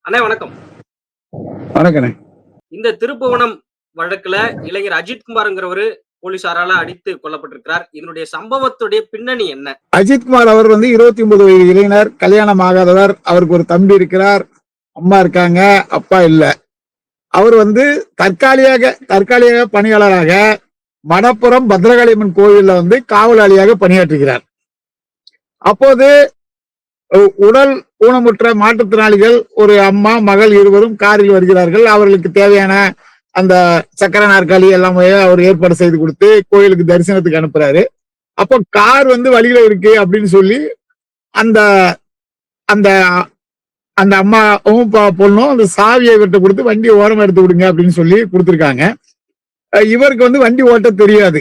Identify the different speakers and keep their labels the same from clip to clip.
Speaker 1: அண்ணே வணக்கம்.
Speaker 2: வணக்கண்ணே.
Speaker 1: இந்த திருப்புவனம் வழக்குல இளைஞர் அஜித்குமார்ங்கிறவரு போலீசாரால அடித்து கொல்லப்பட்டிருக்கிறார். இதனுடைய சம்பவத்துடைய பின்னணி என்ன?
Speaker 2: அஜித்குமார் அவர் 29 வயது இளைஞர், கல்யாணம் ஆகாதவர். அவருக்கு ஒரு தம்பி இருக்கிறார், அம்மா இருக்காங்க, அப்பா இல்ல. அவர் தற்காலிக பணியாளராக மணப்புரம் பத்ரகாளியம்மன் கோவில்ல காவலாளியாக பணியாற்றுகிறார். அப்போது உடல் ஊனமுற்ற மாற்றுத்திறனாளிகள் ஒரு அம்மா மகள் இருவரும் காரில் வருகிறார்கள். அவர்களுக்கு தேவையான அந்த சக்கர நாற்காலி எல்லாமே அவர் ஏற்பாடு செய்து கொடுத்து கோயிலுக்கு தரிசனத்துக்கு அனுப்புறாரு. அப்போ கார் வழியில இருக்கு அப்படின்னு சொல்லி அந்த அந்த அந்த அம்மாவும் பொண்ணும் அந்த சாவியை விட்டு கொடுத்து வண்டி ஓரம் எடுத்து விடுங்க அப்படின்னு சொல்லி கொடுத்துருக்காங்க. இவருக்கு வண்டி ஓட்ட தெரியாது.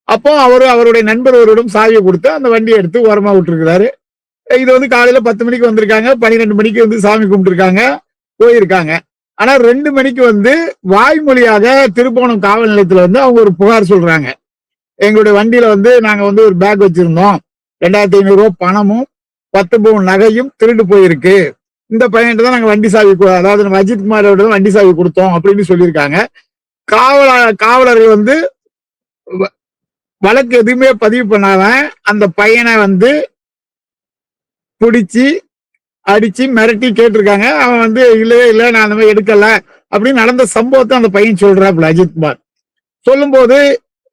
Speaker 2: அப்போ அவருடைய நண்பர் ஒருவரிடம் சாவியை கொடுத்து அந்த வண்டியை எடுத்து ஓரமா விட்டுருக்கிறாரு. இது காலையில 10 மணிக்கு வந்திருக்காங்க, 12 மணிக்கு சாமி கும்பிட்டுருக்காங்க, போயிருக்காங்க. ஆனா 2 மணிக்கு வாய்மொழியாக திருப்புவனம் காவல் நிலையத்துல அவங்க ஒரு புகார் சொல்றாங்க. எங்களுடைய வண்டியில நாங்க ஒரு பேக் வச்சிருந்தோம், 2500 ரூபாய் பணமும் 10 பவுன் நகையும் திருடு போயிருக்கு. இந்த பையன்ட்டு தான் நாங்க வண்டி சாவி, அதாவது நம்ம அஜித்குமாரோட வண்டி சாவி கொடுத்தோம் அப்படின்னு சொல்லியிருக்காங்க. காவலர்கள் வழக்கு எதுவுமே பதிவு பண்ணாம அந்த பையனை பிடிச்சி அடிச்சு மிரட்டி கேட்டிருக்காங்க. அவன் இல்லவே இல்லை, நான் அந்த மாதிரி எடுக்கல அப்படின்னு நடந்த சம்பவத்தை அந்த பையன் சொல்றாப்புல அஜித்குமார். சொல்லும் போது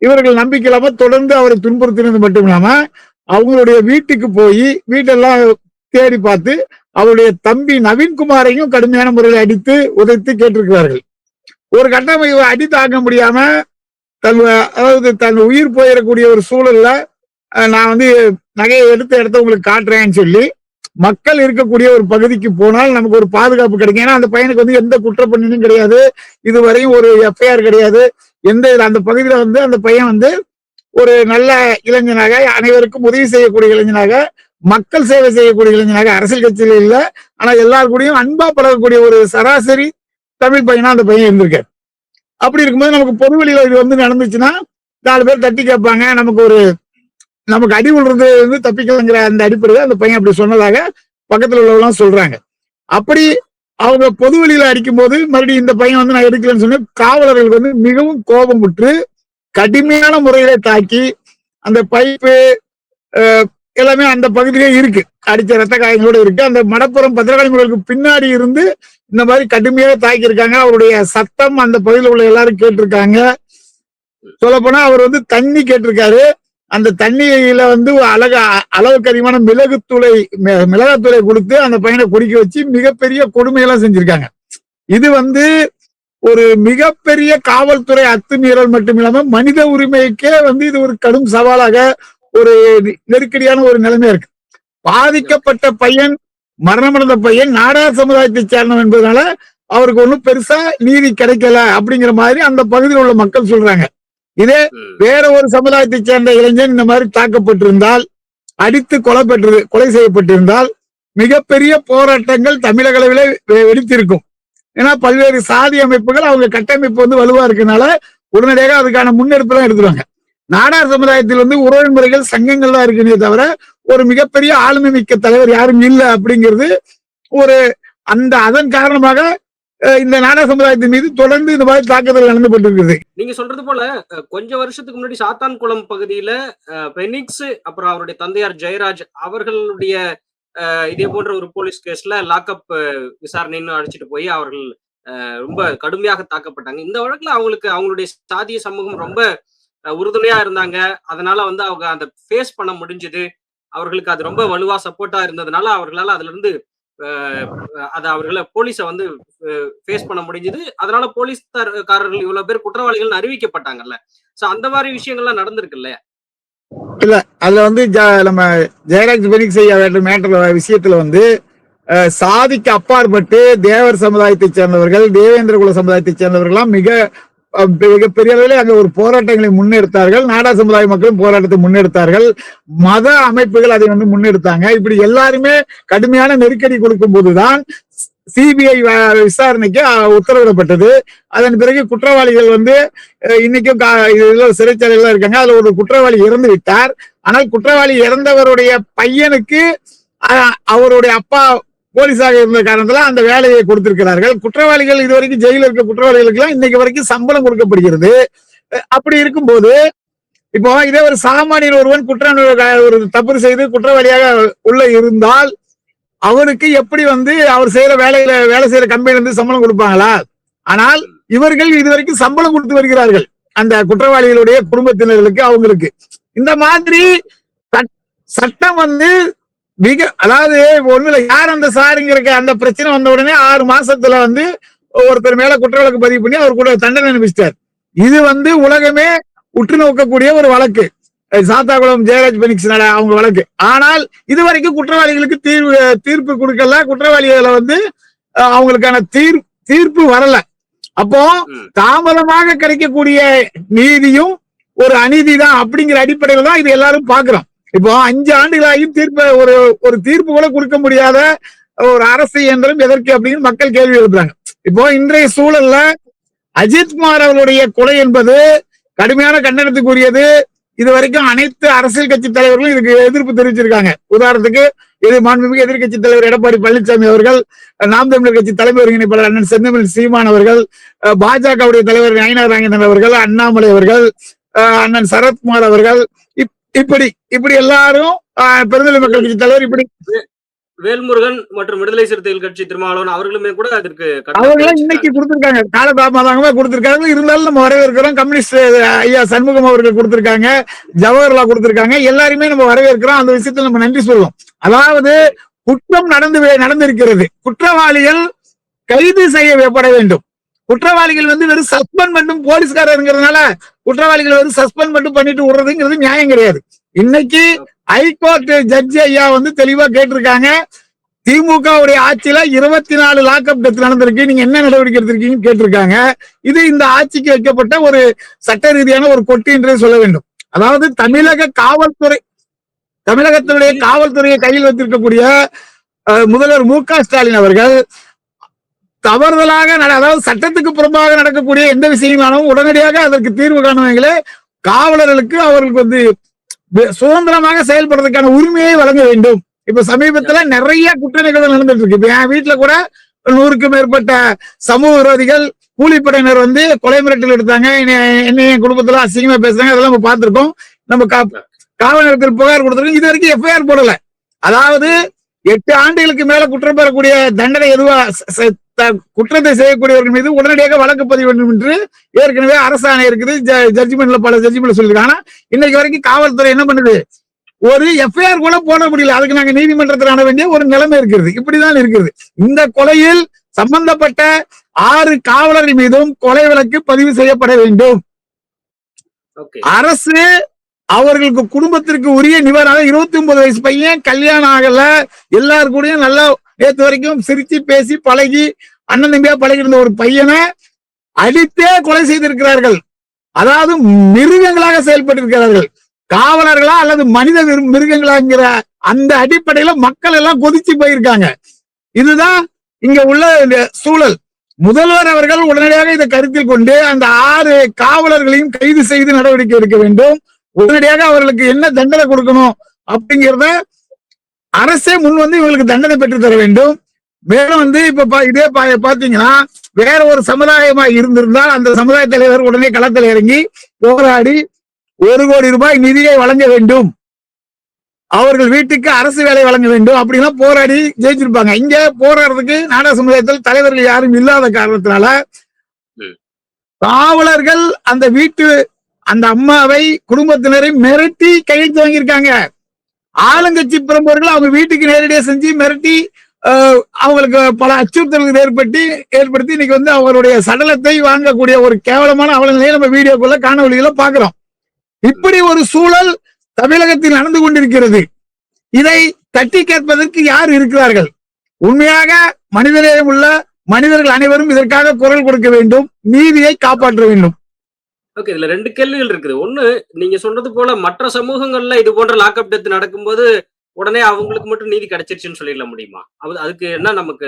Speaker 2: இவர்கள் நம்பிக்கை இல்லாம தொடர்ந்து அவரை துன்புறுத்தினது மட்டும் இல்லாம அவங்களுடைய வீட்டுக்கு போய் வீட்டெல்லாம் தேடி பார்த்து அவருடைய தம்பி நவீன்குமாரையும் கடுமையான முறையில் அடித்து உதைத்து கேட்டிருக்கிறார்கள். ஒரு கட்டம் இவர் அடி தாங்க முடியாம தன் உயிர் போயிடக்கூடிய ஒரு சூழல்ல நான் நகையை எடுத்த இடத்த உங்களுக்கு காட்டுறேன்னு சொல்லி மக்கள் இருக்கக்கூடிய ஒரு பகுதிக்கு போனால் நமக்கு ஒரு பாதுகாப்பு கிடைக்கும். ஏன்னா அந்த பையனுக்கு எந்த குற்றப்பணியும் கிடையாது, இதுவரையும் ஒரு எஃப்ஐஆர் கிடையாது. அந்த பகுதியில அந்த பையன் ஒரு நல்ல இளைஞனாக, அனைவருக்கும் உதவி செய்யக்கூடிய இளைஞனாக, மக்கள் சேவை செய்யக்கூடிய இளைஞனாக, அரசியல் கட்சியில இல்ல, ஆனா எல்லாரு கூடயும் அன்பா பழகக்கூடிய ஒரு சராசரி தமிழ் பையனா அந்த பையன் இருந்திருக்காரு. அப்படி இருக்கும்போது நமக்கு பொதுவெளியில இது நடந்துச்சுன்னா 4 பேர் தட்டி கேட்பாங்க, நமக்கு அடி விழுறது தப்பிக்கலங்கிற அந்த அடிப்படையில் அந்த பையன் அப்படி சொன்னதாக பக்கத்துல உள்ளவெல்லாம் சொல்றாங்க. அப்படி அவங்க பொதுவெளியில அடிக்கும் போது மறுபடியும் இந்த பையன் நான் எடுக்கலன்னு சொன்ன காவலர்கள் மிகவும் கோபமுற்று கடுமையான முறையில தாக்கி அந்த பைப்பு எல்லாமே அந்த பகுதியிலே இருக்கு, அடிச்ச ரத்த காயங்களோட இருக்கு. அந்த மணப்புரம் பத்திரகாளியம்மனுக்கு பின்னாடி இருந்து இந்த மாதிரி கடுமையாக தாக்கி இருக்காங்க. அவருடைய சத்தம் அந்த பகுதியில் உள்ள எல்லாரும் கேட்டிருக்காங்க. சொல்ல போனா அவர் தண்ணி கேட்டிருக்காரு. அந்த தண்ணியில அளவுக்கு அதிகமான மிளகாத்தூளை கொடுத்து அந்த பையனை குடிக்க வச்சு மிகப்பெரிய கொடுமையெல்லாம் செஞ்சிருக்காங்க. இது ஒரு மிகப்பெரிய காவல்துறை அத்துமீறல் மட்டும் இல்லாம மனித உரிமைக்கே இது ஒரு கடும் சவாலாக ஒரு நெருக்கடியான ஒரு நிலைமை இருக்கு. பாதிக்கப்பட்ட பையன், மரணமடைந்த பையன் நாடார் சமுதாயத்தை சேர்ந்தவன் என்பதனால அவருக்கு ஒன்றும் பெருசா நீதி கிடைக்கல அப்படிங்கிற மாதிரி அந்த பகுதியில் உள்ள மக்கள் சொல்றாங்க. இதே வேற ஒரு சமுதாயத்தை சேர்ந்த இளைஞன் இந்த மாதிரி தாக்கப்பட்டிருந்தால், அடித்து கொலை செய்யப்பட்டிருந்தால் மிகப்பெரிய போராட்டங்கள் தமிழக அளவிலே வெடித்திருக்கும். ஏன்னா பல்வேறு சாதி அமைப்புகள் அவங்க கட்டமைப்பு வலுவா இருக்கனால உடனடியாக அதுக்கான முன்னெடுப்பு தான் எடுத்துருவாங்க. நாடார் சமுதாயத்தில் உறவு முறைகள் சங்கங்கள் தான் இருக்குன்னே தவிர ஒரு மிகப்பெரிய ஆளுமை மிக்க தலைவர் யாரும் இல்லை அப்படிங்கிறது ஒரு அதன் காரணமாக இந்த நாடார் சமுதாயத்தின் மீது தொடர்ந்து இந்த மாதிரி தாக்குதல் நடந்துபட்டு.
Speaker 1: நீங்க சொல்றது போல கொஞ்ச வருஷத்துக்கு முன்னாடி சாத்தான்குளம் பகுதியில பெனிக்ஸ் அப்புறம் அவருடைய தந்தையார் ஜெயராஜ் அவர்களுடைய இதே போன்ற ஒரு போலீஸ் கேஸ்ல லாக்அப் விசாரணைன்னு அழைச்சிட்டு போய் அவர்கள் ரொம்ப கடுமையாக தாக்கப்பட்டாங்க. இந்த வழக்குல அவங்களுடைய சாதிய சமூகம் ரொம்ப உறுதுணையா இருந்தாங்க. அதனால அவங்க அந்த ஃபேஸ் பண்ண முடிஞ்சது. அவர்களுக்கு அது ரொம்ப வலுவா சப்போர்ட்டா இருந்ததுனால அவர்களால அதுல இருந்து அவர்களை போலீஸ ஃபேஸ் பண்ண முடிஞ்சது. அதனால போலீஸ்காரர்கள் இவ்வளவு பேர் குற்றவாளிகள் அறிவிக்கப்பட்டாங்கல்ல. சோ அந்த மாதிரி விஷயங்கள்லாம் நடந்திருக்குல்ல.
Speaker 2: இல்ல அதுல நம்ம ஜெயராஜ் பெனிக்ஸ் மேட்டர் விஷயத்துல சாதிக்கு அப்பாற்பட்டு தேவர் சமுதாயத்தை சேர்ந்தவர்கள், தேவேந்திர குல சமுதாயத்தை சேர்ந்தவர்கள் மிகப்பெரிய அளவில் அங்க ஒரு போராட்டங்களை முன்னெடுத்தார்கள். நாடார் சமுதாய மக்களும் போராட்டத்தை முன்னெடுத்தார்கள். மத அமைப்புகள் அதை முன்னெடுத்தாங்க. இப்படி எல்லாருமே கடுமையான நெருக்கடி கொடுக்கும் போதுதான் சிபிஐ விசாரணைக்கு உத்தரவிடப்பட்டது. அதன் பிறகு குற்றவாளிகள் இன்னைக்கும் சிறைச்சாலைகள் இருக்காங்க. அதுல ஒரு குற்றவாளி இறந்து விட்டார். ஆனால் குற்றவாளி இறந்தவருடைய பையனுக்கு அவருடைய அப்பா போலீஸாக இருந்த காரணத்துல அந்த வேலையை கொடுத்திருக்கிறார்கள். குற்றவாளிகள் இதுவரைக்கும் ஜெயில இருக்க குற்றவாளிகளுக்கு எல்லாம் இன்னைக்கு வரைக்கும் சம்பளம் கொடுக்கப்படுகிறது. அப்படி இருக்கும்போது இப்போ இதே ஒரு சாமானியன் ஒருவன் ஒரு தப்பு செய்து குற்றவாளியாக உள்ள இருந்தால் அவருக்கு எப்படி அவர் செய்யற வேலை செய்யற கம்பெனில இருந்து சம்பளம் கொடுப்பாங்களா? ஆனால் இவர்கள் இதுவரைக்கும் சம்பளம் கொடுத்து வருகிறார்கள் அந்த குற்றவாளிகளுடைய குடும்பத்தினர்களுக்கு, அவங்களுக்கு. இந்த மாதிரி சட்டம் அதாவது ஒண்ணுல யார் அந்த சாருங்கிற அந்த பிரச்சனை வந்த உடனே 6 மாசத்துல ஒருத்தர் மேல குற்ற வழக்கு பதிவு பண்ணி அவர் கூட தண்டனை அனுப்பிச்சிட்டார். இது உலகமே உற்று நோக்கக்கூடிய ஒரு வழக்கு, சாத்தாகுளம் ஜெயராஜ் பெனிக்ஸ் அவங்க வழக்கு. ஆனால் இதுவரைக்கும் குற்றவாளிகளுக்கு தீர்ப்பு கொடுக்கல, குற்றவாளிகளை அவங்களுக்கான தீர்ப்பு வரல. அப்போ தாமதமாக கிடைக்கக்கூடிய நீதியும் ஒரு அநீதி தான் அப்படிங்கிற அடிப்படையில தான் இது எல்லாரும் பாக்குறோம். இப்போ 5 ஆண்டுகளாயும் ஒரு தீர்ப்பு கூட கொடுக்க முடியாத ஒரு அரசு இயந்திரம் எதற்கு அப்படின்னு மக்கள் கேள்வி எழுப்புறாங்க. இப்போ இன்றைய சூழல்ல அஜித்குமார் அவர்களுடைய கொலை என்பது கடுமையான கண்டனத்துக்குரியது. இது வரைக்கும் அனைத்து அரசியல் கட்சி தலைவர்களும் இதுக்கு எதிர்ப்பு தெரிவிச்சிருக்காங்க. உதாரணத்துக்கு மாண்புமிகு எதிர்கட்சி தலைவர் எடப்பாடி பழனிசாமி அவர்கள், நாம் தமிழர் கட்சி தலைமை ஒருங்கிணைப்பாளர் அண்ணன் செந்தமிழ் சீமான் அவர்கள், பாஜகவுடைய தலைவர் நயினார் நாகேந்திரன் அவர்கள், அண்ணாமலை அவர்கள், அண்ணன் சரத்குமார் அவர்கள், இப்படி எல்லாரும் பெருந்தலை மக்கள் கட்சி தலைவர், இப்படி
Speaker 1: வேல்முருகன் மற்றும் விடுதலை சிறுத்தைகள் கட்சி திருமாவளவன் அவர்களுமே கூட அதற்கு
Speaker 2: அவர்களும் இன்னைக்கு கொடுத்திருக்காங்க, காலதாமதமா கொடுத்திருக்காங்க. இருந்தாலும் நம்ம வரவேற்கிறோம். கம்யூனிஸ்ட் ஐயா சண்முகம் அவர்கள் கொடுத்திருக்காங்க, ஜவஹர்லால் கொடுத்திருக்காங்க. எல்லாருமே நம்ம வரவேற்கிறோம். அந்த விஷயத்துல நம்ம நன்றி சொல்லுவோம். அதாவது குற்றம் நடந்திருக்கிறது, குற்றவாளிகள் கைது செய்யப்பட வேண்டும். குற்றவாளிகள் வெறும் சஸ்பெண்ட் மட்டும் போலீஸ்காரங்கிறதுனால குற்றவாளிகள் சஸ்பெண்ட் மட்டும் பண்ணிட்டு விடுறதுங்கிறது நியாயம் கிடையாது. இன்னைக்கு ஹைகோர்ட் ஜட்ஜி ஐயா தெளிவா கேட்டிருக்காங்க, திமுக உடைய ஆட்சியில 24 லாக்அப் டெத் நடந்திருக்கு, நீங்க என்ன நடவடிக்கை எடுத்திருக்கீங்கன்னு கேட்டிருக்காங்க. இது இந்த ஆட்சிக்கு வைக்கப்பட்ட ஒரு சட்ட ரீதியான ஒரு கொட்டி என்றே சொல்ல வேண்டும். அதாவது தமிழகத்தினுடைய காவல்துறையை கையில் வைத்திருக்கக்கூடிய முதல்வர் மு.க. ஸ்டாலின் அவர்கள் தவறுதலாக அதாவது சட்டத்துக்கு புறம்பாக நடக்கக்கூடிய எந்த விஷயங்களும் உடனடியாக அதற்கு தீர்வு காணுவீங்களே, காவலர்களுக்கு அவர்களுக்கு சுதந்திரமாக செயல்படுறதுக்கான உரிமையை வழங்க வேண்டும். இப்ப சமீபத்துல நிறைய குற்ற நிகழ்வுகள் நடந்துட்டு இருக்கு. இப்ப என் வீட்டுல கூட 100க்கும் மேற்பட்ட சமூக விரோதிகள் கூலிப்படையினர் கொலை மிரட்டல் எடுத்தாங்க, என்ன என் குடும்பத்துல அசிங்கமா பேசுறாங்க, அதெல்லாம் நம்ம பார்த்திருக்கோம். நம்ம காவல் நிலையத்தில் புகார் கொடுத்திருக்கோம். இது வரைக்கும் எஃப்ஐஆர் போடல. அதாவது 8 ஆண்டுகளுக்கு மேல குற்றம் பெறக்கூடிய தண்டனை எதுவா குற்றத்தை செய்யக்கூடியவர்கள் மீது உடனடியாக வழக்கு பதிவு வேண்டும் என்று ஏற்கனவே அரசாணை இருக்குது, ஜட்ஜ்மெண்ட்ல பல ஜட்ஜ்மெண்ட் சொல்லிருக்காங்க. இன்னைக்கு வரைக்கும் காவல்துறை என்ன பண்ணுது, ஒரு எஃப்ஐஆர் கூட போட முடியல. அதுக்கு நாங்க நீதிமன்றத்தில் அண வேண்டிய ஒரு நிலைமை இருக்கிறது. இப்படிதான் இருக்கிறது. இந்த கொலையில் சம்பந்தப்பட்ட 6 காவலர்கள் மீதும் கொலை வழக்கு பதிவு செய்யப்பட வேண்டும். அரசு அவர்களுக்கு குடும்பத்திற்கு உரிய நிவாரணம், 29 வயசு பையன், கல்யாணம் ஆகல, எல்லாரு கூடயும் நல்லா நேற்று வரைக்கும் சிரிச்சு பேசி பழகி அண்ணன் தம்பியா பழகி இருந்த ஒரு பையனை அடித்தே கொலை செய்திருக்கிறார்கள். அதாவது மிருகங்களாக செயல்பட்டிருக்கிறார்கள். காவலர்களா அல்லது மனித மிருகங்களாங்கிற அந்த அடிப்படையில மக்கள் எல்லாம் கொதிச்சு போயிருக்காங்க. இதுதான் இங்க உள்ள சூழல். முதல்வர் அவர்கள் உடனடியாக இதை கருத்தில் கொண்டு அந்த 6 காவலர்களையும் கைது செய்து நடவடிக்கை எடுக்க வேண்டும். உடனடியாக அவர்களுக்கு என்ன தண்டனை கொடுக்கணும் அப்படிங்கிறத அரசே முன் இவங்களுக்கு தண்டனை பெற்று தர வேண்டும். மேலும் இப்ப இதே பாத்தீங்கன்னா வேற ஒரு சமுதாயமா இருந்திருந்தால் அந்த சமுதாய தலைவர் உடனே களத்தில் இறங்கி போராடி 1 கோடி ரூபாய் நிதியை வழங்க வேண்டும், அவர்கள் வீட்டுக்கு அரசு வேலை வழங்க வேண்டும் அப்படின்னா போராடி ஜெயிச்சிருப்பாங்க. இங்க போராடுறதுக்கு நாடக சமுதாயத்தில் தலைவர்கள் யாரும் இல்லாத காரணத்தினால காவலர்கள் அந்த அந்த அம்மாவை குடும்பத்தினரை மிரட்டி கையெழுத்து வாங்கியிருக்காங்க. ஆளுங்கட்சி பிரமுகர்கள் அவங்க வீட்டுக்கு நேரடியா செஞ்சு மிரட்டி அவங்களுக்கு பல அச்சுறுத்தல்கள் ஏற்படுத்தி இன்னைக்கு அவருடைய சடலத்தை வாங்கக்கூடிய ஒரு கேவலமான அவலநிலையை நம்ம வீடியோக்குள்ள காணொலிகளை பாக்குறோம். இப்படி ஒரு சூழல் தமிழகத்தில் நடந்து கொண்டிருக்கிறது. இதை தட்டி கேட்பதற்கு யார் இருக்கிறார்கள்? உண்மையாக மனிதநேயம் உள்ள மனிதர்கள் அனைவரும் இதற்காக குரல் கொடுக்க வேண்டும், நீதியை காப்பாற்ற வேண்டும்.
Speaker 1: ஓகே, இதுல 2 கேள்விகள் இருக்குது. ஒண்ணு, நீங்க சொல்றது போல மற்ற சமூகங்கள்ல இது போன்ற லாக்அப் டெத் நடக்கும்போது உடனே அவங்களுக்கு மட்டும் நீதி கிடைச்சிருச்சுன்னு சொல்லிட முடியுமா? அதுக்கு என்ன நமக்கு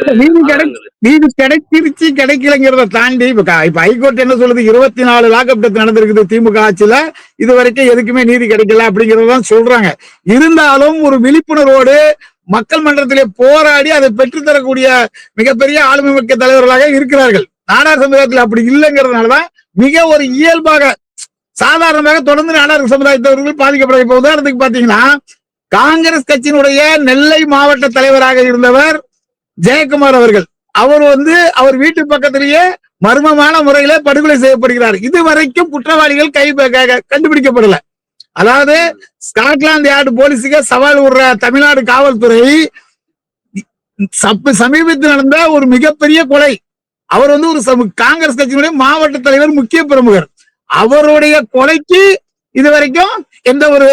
Speaker 2: நீதி கிடைச்சிருச்சு கிடைக்கலங்கிறத தாண்டி இப்ப ஹைகோர்ட் என்ன சொல்லுது, 24 லாக்அப் டெத் நடந்திருக்குது திமுக ஆட்சியில, இது வரைக்கும் எதுக்குமே நீதி கிடைக்கல அப்படிங்கறதான் சொல்றாங்க. இருந்தாலும் ஒரு விழிப்புணர்வோடு மக்கள் மன்றத்திலே போராடி அதை பெற்றுத்தரக்கூடிய மிகப்பெரிய ஆளுமை மிக்க தலைவர்களாக இருக்கிறார்கள். நாடார் சமுதாயத்தில் அப்படி இல்லைங்கிறதுனாலதான் மிக ஒரு இயல்பாக சாதாரணமாக தொடர்ந்து நாடார் சமுதாயத்தவர்கள் பாதிக்கப்பட. இப்ப உதாரணத்துக்கு பாத்தீங்கன்னா, காங்கிரஸ் கட்சியினுடைய நெல்லை மாவட்ட தலைவராக இருந்தவர் ஜெயக்குமார் அவர்கள், அவர் அவர் வீட்டு பக்கத்திலேயே மர்மமான முறையில படுகொலை செய்யப்படுகிறார். இதுவரைக்கும் குற்றவாளிகள் கண்டுபிடிக்கப்படல. அதாவது ஸ்காட்லாந்து யார்டு போலீஸுக்கு சவால் விடுற தமிழ்நாடு காவல்துறை சமீபத்தில் நடந்த ஒரு மிகப்பெரிய கொலை, அவர் ஒரு காங்கிரஸ் கட்சியினுடைய மாவட்ட தலைவர், முக்கிய பிரமுகர், அவருடைய கொலைக்கு இதுவரைக்கும் எந்த ஒரு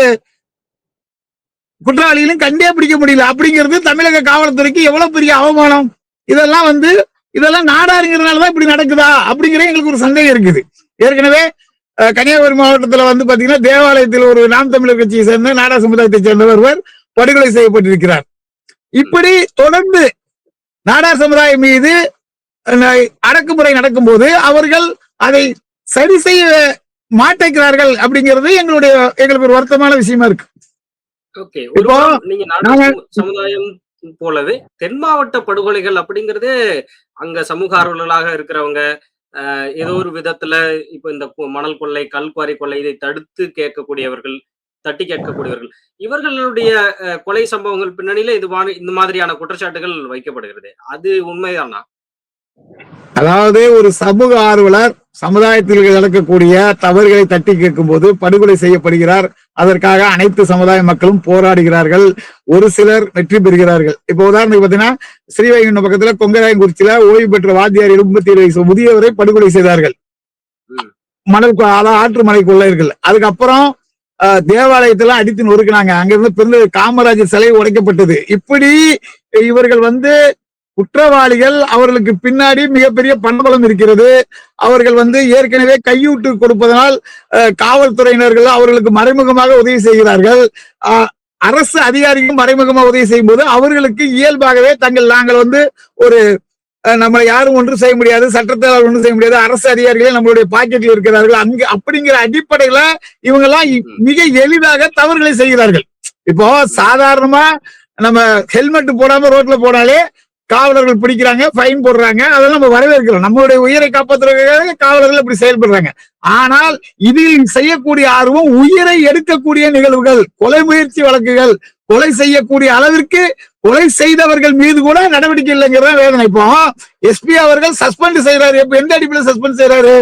Speaker 2: குற்றவாளிகளும் கண்டே பிடிக்க முடியல. அப்படிங்கிறது தமிழக காவல்துறைக்கு எவ்வளவு பெரிய அவமானம். இதெல்லாம் நாடாருங்கிறதுனாலதான் இப்படி நடக்குதா அப்படிங்கிற எங்களுக்கு ஒரு சந்தேகம் இருக்குது. ஏற்கனவே கன்னியாகுமரி மாவட்டத்துல பாத்தீங்கன்னா, தேவாலயத்தில் ஒரு நாம் தமிழர் கட்சியை சேர்ந்த நாடார் சமுதாயத்தை சேர்ந்தவர் படுகொலை செய்யப்பட்டிருக்கிறார். இப்படி தொடர்ந்து நாடார் சமுதாயம் மீது அடக்குமுறை நடக்கும்போது அவர்கள் அதை சரி செய்ய மாட்டேங்கிறார்கள் அப்படிங்கிறது எங்களுக்கு ஒரு வருத்தமான விஷயமா இருக்கு.
Speaker 1: இப்போ நீங்க நாடார் சமுதாயம் போலவே தென் மாவட்ட படுகொலைகள் அப்படிங்கறது அங்க சமூக ஆர்வலர்களாக இருக்கிறவங்க ஏதோ ஒரு விதத்துல இப்ப இந்த மணல் கொள்ளை, கல்குவாரி கொள்ளை இதை தடுத்து கேட்கக்கூடியவர்கள், தட்டி கேட்கக்கூடியவர்கள், இவர்களுடைய கொலை சம்பவங்கள் பின்னணியில இந்த மாதிரியான குற்றச்சாட்டுகள் வைக்கப்படுகிறது. அது உண்மைதானா?
Speaker 2: அதாவது ஒரு சமூக ஆர்வலர் சமுதாயத்தில் நடக்கக்கூடிய தவறுகளை தட்டி கேட்கும் போது படுகொலை செய்யப்படுகிறார். அதற்காக அனைத்து சமுதாய மக்களும் போராடுகிறார்கள். ஒரு சிலர் வெற்றி பெறுகிறார்கள். இப்ப உதாரணத்துக்கு பாத்தீங்கன்னா, ஸ்ரீவைகுண்டம் பக்கத்துல கொங்கராயங்குறிச்சியில ஓய்வு பெற்ற வாத்தியார் 87 வயசு முதியவரை படுகொலை செய்தார்கள். ஆற்று மலை கொள்ளையர்கள். அதுக்கப்புறம் தேவாலயத்தெல்லாம் அடித்து நொறுக்கினாங்க. அங்கிருந்து காமராஜர் சிலை உடைக்கப்பட்டது. இப்படி இவர்கள் குற்றவாளிகள், அவர்களுக்கு பின்னாடி மிகப்பெரிய பணபலம் இருக்கிறது. அவர்கள் ஏற்கனவே கையூட்டு கொடுப்பதனால் காவல்துறையினர்கள் அவர்களுக்கு மறைமுகமாக உதவி செய்கிறார்கள். அரசு அதிகாரிகள் மறைமுகமாக உதவி செய்யும் போது அவர்களுக்கு இயல்பாகவே நாங்கள் ஒரு நம்மளை யாரும் ஒன்றும் செய்ய முடியாது, சட்டத்தால் ஒன்றும் செய்ய முடியாது, அரசு அதிகாரிகளே நம்மளுடைய பாக்கெட்டில் இருக்கிறார்கள் அப்படிங்கிற அடிப்படையில இவங்க எல்லாம் மிக எளிதாக தவறுகளை செய்கிறார்கள். இப்போ சாதாரணமா நம்ம ஹெல்மெட் போடாம ரோட்ல போனாலே காவலர்கள் பிடிக்கிறாங்க, ஃபைன் போடுறாங்க. அதெல்லாம் நம்ம வரவேற்கிறோம். நம்மளுடைய உயிரை காப்பாற்றுறதுக்காக காவலர்கள் இப்படி செயல்படுறாங்க. ஆனால் இதில் செய்யக்கூடிய ஆர்வம் உயிரை எடுக்கக்கூடிய நிகழ்வுகள், கொலை முயற்சி வழக்குகள், கொலை செய்யக்கூடிய அளவிற்கு கொலை செய்தவர்கள் மீது கூட நடவடிக்கை இல்லைங்கிறத வேதனை. இப்போ எஸ்பி அவர்கள் சஸ்பெண்ட் செய்யறாரு. இப்ப எந்த அடிப்படையில் சஸ்பெண்ட் செய்யறாரு?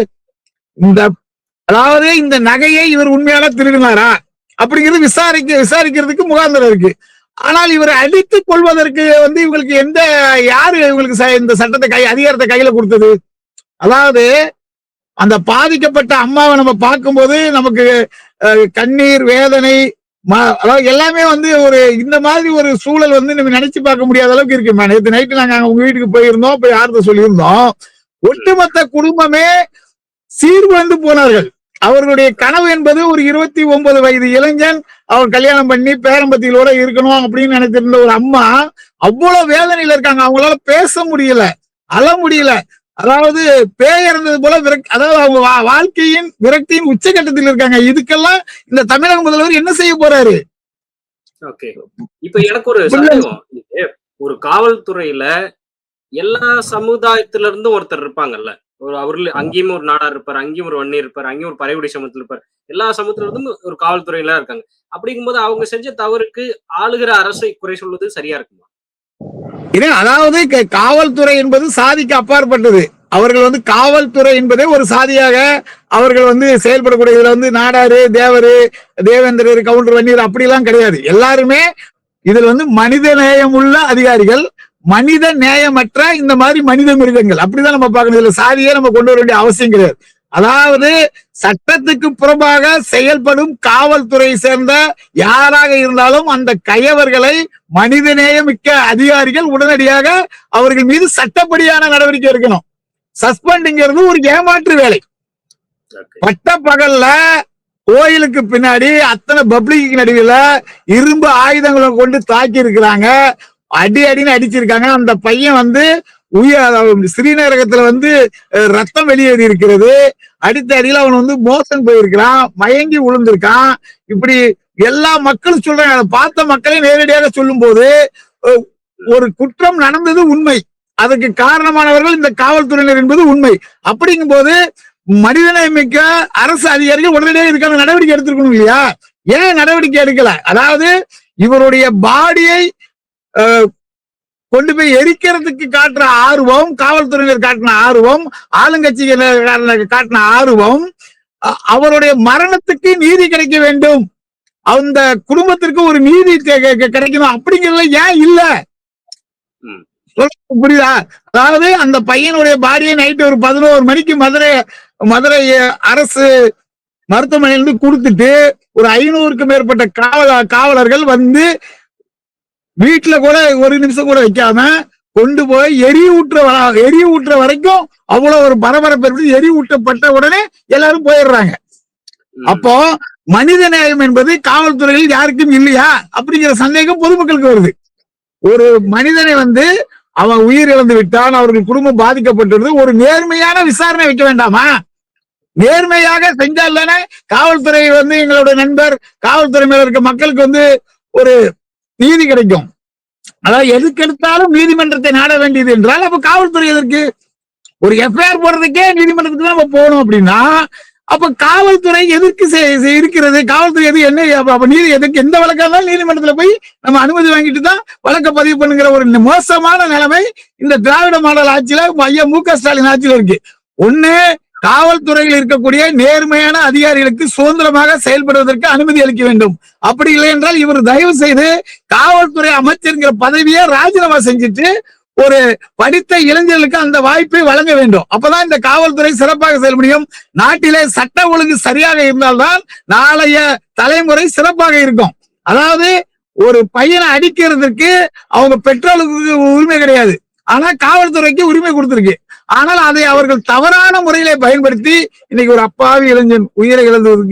Speaker 2: அதாவது இந்த நகையை இவர் உண்மையான திருடினாரா அப்படிங்கிறது விசாரிக்கிறதுக்கு முகாந்திரம் இருக்கு. ஆனால் இவரை அடித்துக் கொள்வதற்கு இவங்களுக்கு யாரு இவங்களுக்கு இந்த சட்டத்தை அதிகாரத்தை கையில கொடுத்தது? அதாவது அந்த பாதிக்கப்பட்ட அம்மாவை நம்ம பார்க்கும்போது நமக்கு கண்ணீர், வேதனை, அதாவது எல்லாமே ஒரு இந்த மாதிரி ஒரு சூழல் நம்ம நினைச்சு பார்க்க முடியாத அளவுக்கு இருக்கு. நேற்று நைட்டு நாங்க உங்க வீட்டுக்கு போயிருந்தோம், போய் ஆறுதல் சொல்லியிருந்தோம். ஒட்டுமொத்த குடும்பமே சீர்குலைந்து போனார்கள். அவர்களுடைய கனவு என்பது ஒரு 29 வயது இளைஞன், அவர் கல்யாணம் பண்ணி பேரம்பத்திகளோட இருக்கணும் அப்படின்னு நினைச்சிருந்த ஒரு அம்மா அவ்வளவு வேதனையில இருக்காங்க. அவங்களால பேச முடியல, அழ முடியல. அதாவது பேய் இறந்தது போல அதாவது அவங்க வாழ்க்கையின் விரக்தியின் உச்சகட்டத்தில் இருக்காங்க. இதுக்கெல்லாம் இந்த தமிழக முதல்வர் என்ன செய்ய போறாரு?
Speaker 1: இப்ப எனக்கு ஒரு சந்தேகம். ஒரு காவல்துறையில எல்லா சமுதாயத்தில இருந்தும் ஒருத்தர் இருப்பாங்கல்ல, அவர்கள் அங்கேயும் ஒரு நாடார் இருப்பார், அங்கேயும் ஒரு வன்னியர் இருப்பார், அங்கேயும் ஒரு பறைகுடி சமூகத்தில் இருப்பார். எல்லா சமூகத்தில இருந்தும் ஒரு காவல்துறையில இருக்காங்க. அப்படிங்கும்போது அவங்க செஞ்ச தவறுக்கு ஆளுகிற அரசை குறை சொல்வது சரியா இருக்குமா?
Speaker 2: அதாவது காவல்துறை என்பது சாதிக்கு அப்பாற்பட்டது. அவர்கள் காவல்துறை என்பதே ஒரு சாதியாக அவர்கள் செயல்படக்கூடிய. இதுல நாடாரு, தேவரு, தேவேந்திரர், கவுண்டர், வன்னியர் அப்படி எல்லாம் கிடையாது. எல்லாருமே இதுல மனித நேயம் உள்ள அதிகாரிகள், மனித நேயமற்ற இந்த மாதிரி மனித மிருகங்கள். அப்படிதான் நம்ம பார்க்கணும். இதுல சாதியே நம்ம கொண்டு வர வேண்டிய அவசியம் கிடையாது. அதாவது சட்டத்துக்கு புறம்பாக செயல்படும் காவல்துறை சேர்ந்த யாராக இருந்தாலும் அந்த கயவர்களை மனிதநேயமிக்க அதிகாரிகள் உடனடியாக அவர்கள் மீது சட்டப்படியான நடவடிக்கை எடுக்கணும். சஸ்பெண்டிங்கிறது ஒரு ஏமாற்று வேலை. பட்ட பகல்ல கோயிலுக்கு பின்னாடி அத்தனை பப்ளிக் நடுவில் இரும்பு ஆயுதங்களை கொண்டு தாக்கி இருக்கிறாங்க, அடின்னு அடிச்சிருக்காங்க. அந்த பையன் ஸ்ரீநகரத்துல ரத்தம் வெளியேறி இருக்கிறது. அடித்த அடியில் அவன் மோசன் போயிருக்கிறான், மயங்கி விழுந்திருக்கான். இப்படி எல்லா மக்களும் சொல்றாங்க. அதை பார்த்த மக்களே நேரடியாக சொல்லும் போது ஒரு குற்றம் நடந்தது உண்மை, அதற்கு காரணமானவர்கள் இந்த காவல்துறையினர் என்பது உண்மை. அப்படிங்கும் போது மனிதநேயமிக்க அரசு அதிகாரிகள் உடனடியாக இதுக்கான நடவடிக்கை எடுத்திருக்கணும் இல்லையா? ஏன் நடவடிக்கை எடுக்கல? அதாவது இவருடைய பாடியை கொண்டு போய் எரிக்கிறதுக்கு காட்டுற ஆர்வம், காவல்துறையினர் காட்டின ஆர்வம், ஆளுங்கட்சியினர் காட்டின ஆர்வம், அவருடைய மரணத்துக்கு நீதி கிடைக்க வேண்டும், அந்த குடும்பத்திற்கு ஒரு நீதி கிடைக்கணும் அப்படிங்கிறதுல ஏன் இல்ல? புரியுதா? அதாவது அந்த பையனுடைய பாடியை நைட்டு ஒரு 11 மணிக்கு மதுரை அரசு மருத்துவமனையிலிருந்து கொடுத்துட்டு ஒரு 500க்கும் மேற்பட்ட காவலர்கள் வந்து வீட்டுல கூட ஒரு நிமிஷம் கூட வைக்காம கொண்டு போய் எரியூட்டுற வரைக்கும் அவ்வளவு ஒரு பரபரப்பு, எரியூட்டப்பட்ட உடனே எல்லாரும் போயிடுறாங்க. அப்போ மனித நேயம் என்பது காவல்துறையில் யாருக்கும் இல்லையா அப்படிங்கிற சந்தேகம் பொதுமக்களுக்கு வருது. ஒரு மனிதனை வந்து அவன் உயிர் இழந்து விட்டான், அவர்கள் குடும்பம் பாதிக்கப்பட்டது, ஒரு நேர்மையான விசாரணை வைக்க வேண்டாமா? நேர்மையாக செஞ்சால் தானே காவல்துறை வந்து எங்களுடைய நண்பர், காவல்துறை மேல இருக்க மக்களுக்கு வந்து ஒரு நீதி கிடைக்கும். அதாவது எதுக்கெடுத்தாலும் நீதிமன்றத்தை நாட வேண்டியது என்றால் அப்ப காவல்துறை எதற்கு? ஒரு எஃப்ஐஆர் போடுறதுக்கே நீதிமன்றத்துக்கு தான் நம்ம போகணும் அப்படின்னா அப்ப காவல்துறை எதற்கு இருக்கிறது? காவல்துறை எது என்ன? அப்ப நீதி எதுக்கு? எந்த வழக்கா இருந்தாலும் நீதிமன்றத்துல போய் நம்ம அனுமதி வாங்கிட்டு தான் வழக்க பதிவு பண்ணுங்கிற ஒரு மோசமான நிலைமை இந்த திராவிட மாடல் ஆட்சியில ஐயா மு.க. ஸ்டாலின் ஆட்சியில இருக்கு. ஒண்ணு, காவல்துறையில் இருக்கக்கூடிய நேர்மையான அதிகாரிகளுக்கு சுதந்திரமாக செயல்படுவதற்கு அனுமதி அளிக்க வேண்டும். அப்படி இல்லை என்றால் இவர் தயவு செய்து காவல்துறை அமைச்சர்ங்கிற பதவியை ராஜினாமா செஞ்சுட்டு ஒரு படித்த இளைஞர்களுக்கு அந்த வாய்ப்பை வழங்க வேண்டும். அப்பதான் இந்த காவல்துறை சிறப்பாக செயல்பட முடியும். நாட்டிலே சட்ட ஒழுங்கு சரியாக இருந்தால்தான் நாளைய தலைமுறை சிறப்பாக இருக்கும். அதாவது ஒரு பையனை அடிக்கிறதுக்கு அவங்க பெற்றோருக்கு உரிமை கிடையாது, ஆனா காவல்துறைக்கு உரிமை கொடுத்திருக்கு. ஆனால் அதை அவர்கள் தவறான முறையிலே பயன்படுத்தி இன்னைக்கு ஒரு அப்பாவி இளைஞன் உயிரை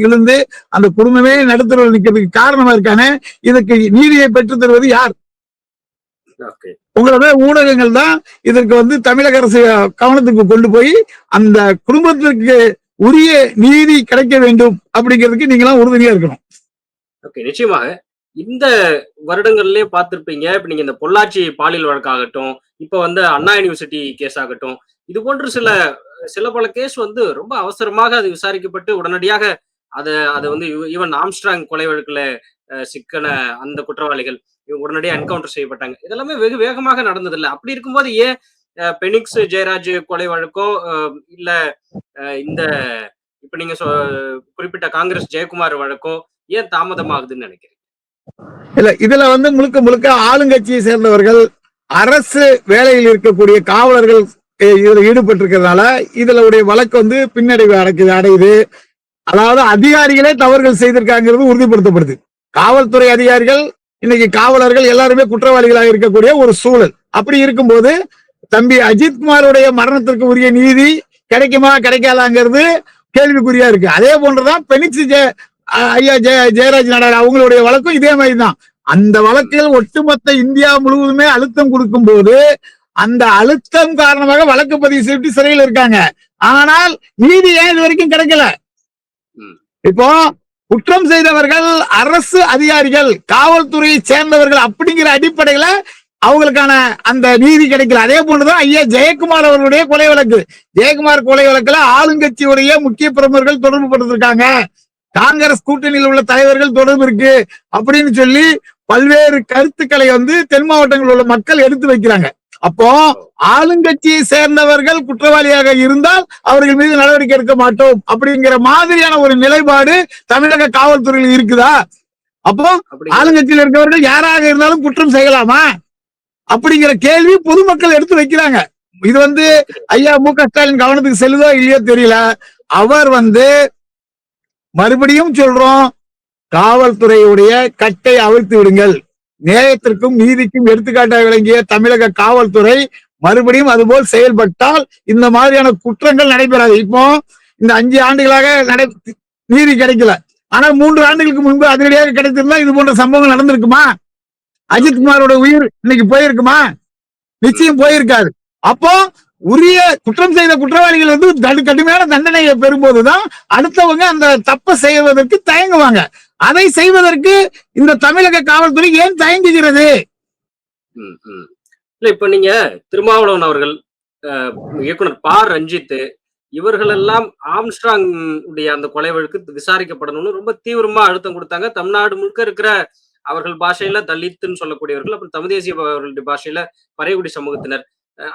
Speaker 2: இழந்து அந்த குடும்பமே நடுத்தரவில் நிற்கிறதுக்கு காரணமா இருக்கானே. இதுக்கு நீதியை பெற்றுத் தருவது யார்? உங்களோட ஊடகங்கள் தான் இதற்கு வந்து தமிழக அரசு கவனத்துக்கு கொண்டு போய் அந்த குடும்பத்திற்கு உரிய நீதி கிடைக்க வேண்டும் அப்படிங்கிறதுக்கு நீங்களாம் உறுதுணையா இருக்கணும்.
Speaker 1: ஓகே, நிச்சயமாக இந்த வருடங்கள்லயே பார்த்திருப்பீங்க. இப்ப நீங்க இந்த பொள்ளாச்சி பாலியல் வழக்காகட்டும், இப்ப வந்து அண்ணா யூனிவர்சிட்டி கேஸ் ஆகட்டும், இது போன்ற சில பல கேஸ் வந்து ரொம்ப அவசரமாக அது விசாரிக்கப்பட்டு உடனடியாக அது வந்து ஈவன் ஆம்ஸ்ட்ராங் கொலை வழக்குல சிக்கன அந்த குற்றவாளிகள் உடனடியாக என்கவுண்டர் செய்யப்பட்டாங்க. இதெல்லாமே வெகு வேகமாக நடந்தது இல்லை. அப்படி இருக்கும்போது ஏன் பெனிக்ஸ் ஜெயராஜ் கொலை வழக்கோ இல்ல இந்த இப்ப நீங்க குறிப்பிட்ட காங்கிரஸ் ஜெயக்குமார் வழக்கோ ஏன் தாமதமாகுதுன்னு நினைக்கிறீங்க?
Speaker 2: இல்ல, இதுல வந்து முழுக்க ஆளுங்கட்சியை சேர்ந்தவர்கள், அரசு வேலையில் இருக்கக்கூடிய காவலர்கள் இதுல ஈடுபட்டு இருக்கிறதுனால இதுல உடைய வழக்கு வந்து பின்னடைவு அடையுது. அதாவது அதிகாரிகளே தவறுகள் செய்திருக்காங்கிறது உறுதிப்படுத்தப்படுது. காவல்துறை அதிகாரிகள் இன்னைக்கு காவலர்கள் எல்லாருமே குற்றவாளிகளாக இருக்கக்கூடிய ஒரு சூழல். அப்படி இருக்கும்போது தம்பி அஜித்குமாருடைய மரணத்திற்கு உரிய நீதி கிடைக்குமா கிடைக்காதாங்கிறது கேள்விக்குறியா இருக்கு. அதே போன்றுதான் பெனிக்ஸ் ஐயா ஜெயராஜ் நாடார் அவங்களுடைய வழக்கும் இதே மாதிரிதான். அந்த வழக்கில் ஒட்டுமொத்த இந்தியா முழுவதுமே அழுத்தம் கொடுக்கும் போது அந்த அழுத்தம் காரணமாக வழக்கு பதிவு செய்து சிறையில் இருக்காங்க. ஆனால் நீதி ஏன் இது வரைக்கும் கிடைக்கல? இப்போ குற்றம் செய்தவர்கள் அரசு அதிகாரிகள், காவல்துறையை சேர்ந்தவர்கள் அப்படிங்கிற அடிப்படையில அவங்களுக்கான அந்த நீதி கிடைக்கல. அதே போன்றுதான் ஐயா ஜெயக்குமார் அவர்களுடைய கொலை வழக்கு. ஜெயக்குமார் கொலை வழக்குல ஆளுங்கட்சியுடைய முக்கிய பிரமுகர்கள் தொடர்பு படுத்திருக்காங்க, காங்கிரஸ் கூட்டணியில் உள்ள தலைவர்கள் தொடர்பு இருக்கு அப்படின்னு சொல்லி பல்வேறு கருத்துக்களை வந்து தென் மாவட்டங்களில் உள்ள மக்கள் எடுத்து வைக்கிறாங்க. அப்போ ஆளுங்கட்சியை சேர்ந்தவர்கள் குற்றவாளியாக இருந்தால் அவர்கள் மீது நடவடிக்கை எடுக்க மாட்டோம் அப்படிங்கிற மாதிரியான ஒரு நிலைப்பாடு தமிழக காவல்துறையில் இருக்குதா? அப்போ ஆளுங்கட்சியில் இருக்கவர்கள் யாராக இருந்தாலும் குற்றம் செய்யலாமா அப்படிங்கிற கேள்வி பொதுமக்கள் எடுத்து வைக்கிறாங்க. இது வந்து ஐயா மு.க. ஸ்டாலின் கவனத்துக்கு செல்லுதோ இல்லையோ தெரியல. அவர் வந்து மறுபடியும் சொல்றோம், காவல்துறையுடைய கட்டை அவிழ்த்து விடுங்கள். நேயத்திற்கும் நீதிக்கும் எடுத்துக்காட்டாக விளங்கிய தமிழக காவல்துறை மறுபடியும் அதுபோல் செயல்பட்டால் இந்த மாதிரியான குற்றங்கள் நடைபெறாது. இப்போ இந்த 5 ஆண்டுகளாக நீதி கிடைக்கல, ஆனா 3 ஆண்டுகளுக்கு முன்பு அதிரடியாக கிடைத்திருந்தா இது போன்ற சம்பவங்கள் நடந்திருக்குமா? அஜித்குமாரோட உயிர் இன்னைக்கு போயிருக்குமா? நிச்சயம் போயிருக்காது. அப்போ உரிய குற்றம் செய்த குற்றவாளிகள் வந்து கடுமையான தண்டனையை பெறும்போதுதான் அடுத்தவங்க அந்த தப்பை செய்வதற்கு தயங்குவாங்க. அதை செய்வதற்கு இந்த தமிழக காவல்துறை ஏன் தயங்குகிறது?
Speaker 1: ம், ம். இல்ல இப்ப நீங்க திருமாவளவன் அவர்கள், அஹ், இயக்குனர் ப. ரஞ்சித் இவர்கள் எல்லாம் ஆம்ஸ்ட்ராங் உடைய அந்த கொலை வழக்கு விசாரிக்கப்படணும்னு ரொம்ப தீவிரமா அழுத்தம் கொடுத்தாங்க. தமிழ்நாடு முழுக்க இருக்கிற அவர்கள் பாஷையில தலித்துன்னு சொல்லக்கூடியவர்கள், அப்புறம் தமிழ் தேசிய அவர்களுடைய பாஷையில பறைகுடி சமூகத்தினர்,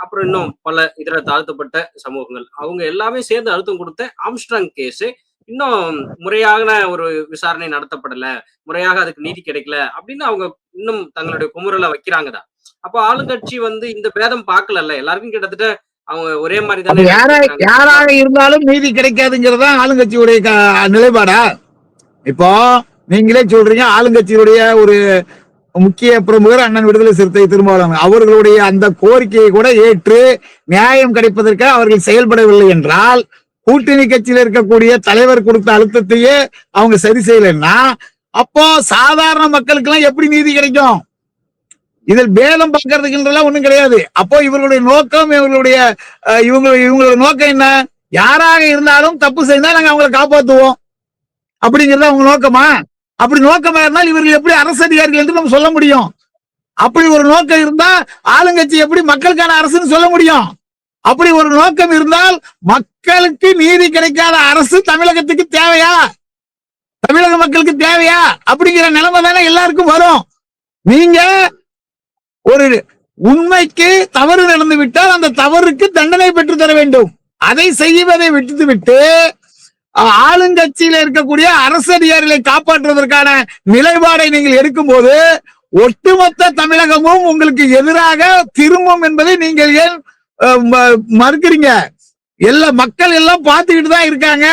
Speaker 1: அப்புறம் இன்னும் பல இதர தாழ்த்தப்பட்ட சமூகங்கள், அவங்க எல்லாமே சேர்ந்து அழுத்தம் கொடுத்த ஆம்ஸ்ட்ராங் கேஸ் இன்னும் முறையான ஒரு விசாரணை நடத்தப்படல, முறையாக அதுக்கு நீதி கிடைக்கல அப்படின்னு அவங்க இன்னும் தங்களுடைய குமுறலை வைக்கிறாங்க தான். அப்போ ஆளுங்கட்சி வந்து இந்த பேதம் பார்க்கலல்ல, எல்லாருக்கும் கிட்டத்தட்ட அவங்க ஒரே மாதிரி
Speaker 2: அப்ப
Speaker 1: தானே
Speaker 2: யாராக
Speaker 1: நினைக்கிறாங்க.
Speaker 2: இருந்தாலும் நீதி கிடைக்காதுங்கிறதா ஆளுங்கட்சியுடைய நிலைப்பாடா? இப்போ நீங்களே சொல்றீங்க ஆளுங்கட்சியுடைய ஒரு முக்கிய பிரமுகர் அண்ணன் விடுதலை சிறுத்தை திருமாவளவன் அவர்களுடைய அந்த கோரிக்கையை கூட ஏற்று நியாயம் கிடைப்பதற்கு அவர்கள் செயல்படவில்லை என்றால், கூட்டணி கட்சியில் இருக்கக்கூடிய தலைவர் கொடுத்த அழுத்தத்தையே அவங்க சரி செய்யலைன்னா, அப்போ சாதாரண மக்களுக்கு எல்லாம் எப்படி நீதி கிடைக்கும்? இதில் பேதம் பார்க்கறதுக்குன்றலாம் ஒண்ணும் கிடையாது. அப்போ இவர்களுடைய நோக்கம், இவங்களுடைய நோக்கம் என்ன? யாராக இருந்தாலும் தப்பு செய்தா நாங்க அவங்களை காப்பாத்துவோம் அப்படிங்கறத அவங்க நோக்கமா? அப்படி நோக்கமா இருந்தால் இவர்கள் எப்படி அரசு அதிகாரிகள் என்று நம்ம சொல்ல முடியும்? அப்படி ஒரு நோக்கம் இருந்தா ஆளுங்கட்சி எப்படி மக்களுக்கான அரசுன்னு சொல்ல முடியும்? அப்படி ஒரு நோக்கம் இருந்தால் மக்களுக்கு நீதி கிடைக்காத அரசு தமிழகத்துக்கு தேவையா? தமிழக மக்களுக்கு தேவையா? அப்படிங்கிற நிலைமை தானே எல்லாருக்கும் வரும். நீங்க ஒரு உண்மைக்கு தவறு நடந்து விட்டால் அந்த தவறுக்கு தண்டனை பெற்று தர வேண்டும். அதை செய்வதை விட்டுவிட்டு ஆளுங்கட்சியில இருக்கக்கூடிய அரசு அதிகாரிகளை காப்பாற்றுவதற்கான நிலைப்பாடை நீங்கள் எடுக்கும் போது ஒட்டுமொத்த தமிழகமும் உங்களுக்கு எதிராக திரும்பும் என்பதை நீங்கள் ஏன் மறுக்கிறீங்க? எல்லா மக்கள் எல்லாம் பார்த்துக்கிட்டு தான் இருக்காங்க.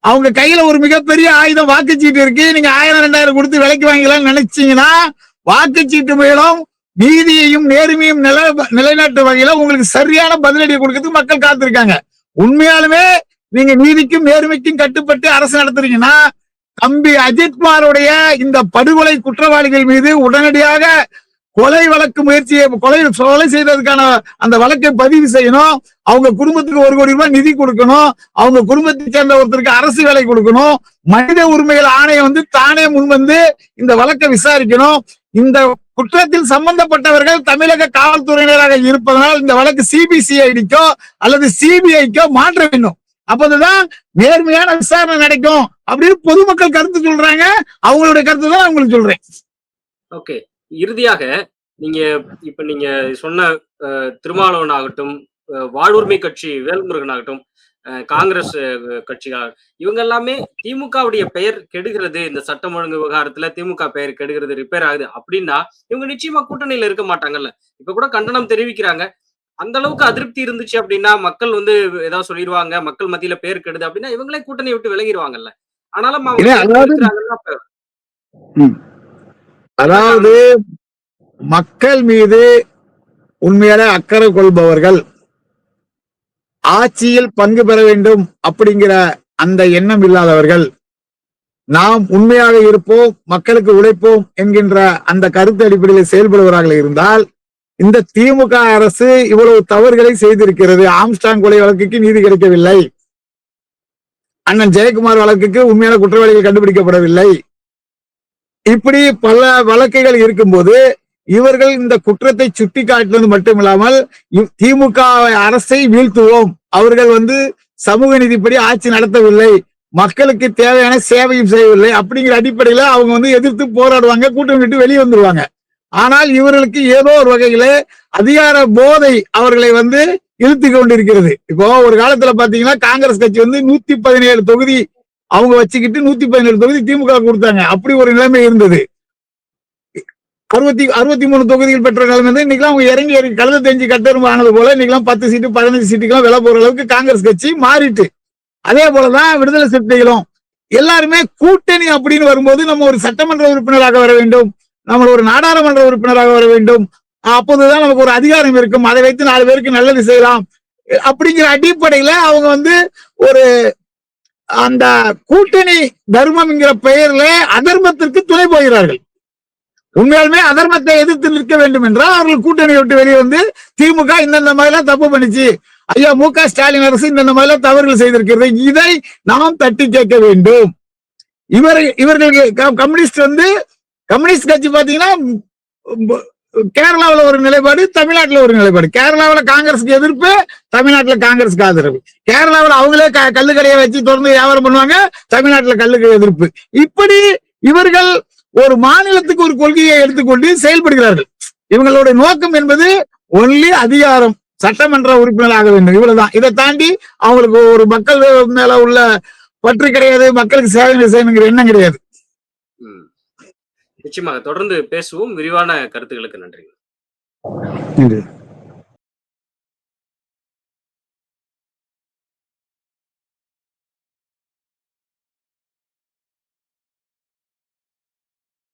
Speaker 2: அவங்க கையில ஒரு மிகப்பெரிய ஆயுதம் வாக்குச்சீட்டு இருக்கு. நீங்க 1000 2000 கொடுத்து விலைக்கு வாங்கலாம்னு நினைச்சீங்கன்னா வாக்குச்சீட்டு மூலம் நீதியையும் நேர்மையும் நிலைநாட்டு வகையில உங்களுக்கு சரியான பதிலடி கொடுக்கறதுக்கு மக்கள் காத்திருக்காங்க. உண்மையாலுமே நீங்க நீதிக்கும் நேர்மைக்கும் கட்டுப்பட்டு அரசு நடத்துறீங்கன்னா தம்பி அஜித்குமாருடைய இந்த படுகொலை குற்றவாளிகள் மீது உடனடியாக கொலை வழக்கு முயற்சியை கொலை செய்ததுக்கான அந்த வழக்கை பதிவு செய்யணும். அவங்க குடும்பத்துக்கு 1 கோடி ரூபாய் நிதி கொடுக்கணும். அவங்க குடும்பத்தை சேர்ந்த ஒருத்தருக்கு அரசு வேலை கொடுக்கணும். மனித உரிமைகள் ஆணையம் வந்து தானே முன்வந்து இந்த வழக்கை விசாரிக்கணும். இந்த குற்றத்தில் சம்பந்தப்பட்டவர்கள் தமிழக காவல்துறையினராக இருப்பதனால் இந்த வழக்கு சிபிசிஐடிக்கோ அல்லது சிபிஐக்கோ மாற்ற வேண்டும். அப்போதுதான் நேர்மையான விசாரணை நடக்கும் அப்படின்னு பொதுமக்கள் கருத்து சொல்றாங்க. அவங்களுடைய கருத்து தான் உங்களுக்கு சொல்றேன்.
Speaker 1: ஓகே, இறுதியாக நீங்க சொன்ன திருமாவளவன் ஆகட்டும், வாழ்வுரிமை கட்சி வேல்முருகன் ஆகட்டும், காங்கிரஸ் கட்சிகள், இவங்க எல்லாமே திமுகவுடைய பெயர் கெடுகிறது, இந்த சட்டம் ஒழுங்கு விவகாரத்துல திமுக பெயர் கெடுகிறது, ரிப்பேர் ஆகுது அப்படின்னா இவங்க நிச்சயமா கூட்டணியில இருக்க மாட்டாங்கல்ல. இப்ப கூட கண்டனம் தெரிவிக்கிறாங்க. அந்த அளவுக்கு அதிருப்தி இருந்துச்சு அப்படின்னா மக்கள் வந்து ஏதாவது சொல்லிடுவாங்க, மக்கள் மத்தியில பேர் கெடுது அப்படின்னா இவங்களே கூட்டணி விட்டு விலகிடுவாங்கல்ல. ஆனாலும்
Speaker 2: அதாவது மக்கள் மீது உண்மையான அக்கறை கொள்பவர்கள் ஆட்சியில் பங்கு பெற வேண்டும் அப்படிங்கிற அந்த எண்ணம் இல்லாதவர்கள், நாம் உண்மையாக இருப்போம், மக்களுக்கு உழைப்போம் என்கின்ற அந்த கருத்து அடிப்படையில் செயல்படுவதாக இருந்தால் இந்த திமுக அரசு இவ்வளவு தவறுகளை செய்திருக்கிறது. ஆம்ஸ்ட்ராங் கொலை வழக்குக்கு நீதி கிடைக்கவில்லை, அண்ணன் ஜெயக்குமார் வழக்குக்கு உண்மையான குற்றவாளிகள் கண்டுபிடிக்கப்படவில்லை, இப்படி பல வழக்குகள் இருக்கும்போது இவர்கள் இந்த குற்றத்தை சுட்டி காட்டுவது மட்டுமில்லாமல் திமுக அரசை வீழ்த்துவோம், அவர்கள் வந்து சமூக நீதிப்படி ஆட்சி நடத்தவில்லை, மக்களுக்கு தேவையான சேவையும் செய்யவில்லை அப்படிங்கிற அடிப்படையில அவங்க வந்து எதிர்த்து போராடுவாங்க, கூட்டம் விட்டு வெளியே வந்துருவாங்க. ஆனால் இவர்களுக்கு ஏதோ ஒரு வகையில அதிகார போதை அவர்களை வந்து இழுத்து கொண்டிருக்கிறது. இப்போ ஒரு காலத்துல பாத்தீங்கன்னா காங்கிரஸ் கட்சி வந்து 117 தொகுதி அவங்க வச்சுக்கிட்டு 117 தொகுதி திமுக கொடுத்தாங்க. அப்படி ஒரு நிலைமை இருந்தது. 63 தொகுதிகள் பெற்ற நிலைமை வந்து இன்னைக்கு அவங்க இறங்கி கழுத தெரிஞ்சு கட்டெரும்பு ஆனது போல இன்னைக்கு 10 சீட்டு 15 சீட்டுக்கெல்லாம் விலை போற அளவுக்கு காங்கிரஸ் கட்சி மாறிட்டு, அதே போலதான் விடுதலை சிறுத்தைகளும் எல்லாருமே கூட்டணி அப்படின்னு வரும்போது நம்ம ஒரு சட்டமன்ற உறுப்பினராக வர வேண்டும், நம்ம ஒரு நாடாளுமன்ற உறுப்பினராக வர வேண்டும், அப்போதுதான் நமக்கு ஒரு அதிகாரம் இருக்கும், அதை வைத்து 4 பேருக்கு நல்லது செய்யலாம் அப்படிங்கிற அடிப்படையில அவங்க வந்து ஒரு அந்த கூட்டணி தர்மம் என்கிற பெயர்ல அதர்மத்திற்கு துணை போகிறார்கள். உண்மையாலுமே அதர்மத்தை எதிர்த்து நிற்க வேண்டும் என்றால் அவர்கள் கூட்டணி விட்டு வெளியே வந்து திமுக இந்தந்த மாதிரிலாம் தப்பு பண்ணிச்சு, ஐயா மு.க. ஸ்டாலின் அரசு இந்த மாதிரிலாம் தவறுகள் செய்திருக்கிறது, இதை நாம் தட்டி கேட்க வேண்டும். இவர்கள் கம்யூனிஸ்ட் வந்து கம்யூனிஸ்ட் கட்சி பாத்தீங்கன்னா கேரளாவுல ஒரு நிலைப்பாடு, தமிழ்நாட்டுல ஒரு நிலைப்பாடு. கேரளாவுல காங்கிரஸுக்கு எதிர்ப்பு, தமிழ்நாட்டுல காங்கிரஸுக்கு ஆதரவு. கேரளாவுல அவங்களே கல்லுக்கடையை வச்சு தொடர்ந்து வியாபாரம் பண்ணுவாங்க, தமிழ்நாட்டுல கல்லுக்கு எதிர்ப்பு. இப்படி இவர்கள் ஒரு மாநிலத்துக்கு ஒரு கொள்கையை எடுத்துக்கொண்டு செயல்படுகிறார்கள். இவங்களுடைய நோக்கம் என்பது ஒன்லி அதிகாரம், சட்டமன்ற உறுப்பினர் ஆக வேண்டும், இவ்வளவுதான். இதை தாண்டி அவங்களுக்கு ஒரு மக்கள் மேல உள்ள பற்று கிடையாது, மக்களுக்கு சேவை செய்யணுங்கிற எண்ணம் கிடையாது.
Speaker 1: நிச்சயமாக தொடர்ந்து பேசுவோம். விரிவான கருத்துக்களுக்கு நன்றி.
Speaker 2: நன்றி.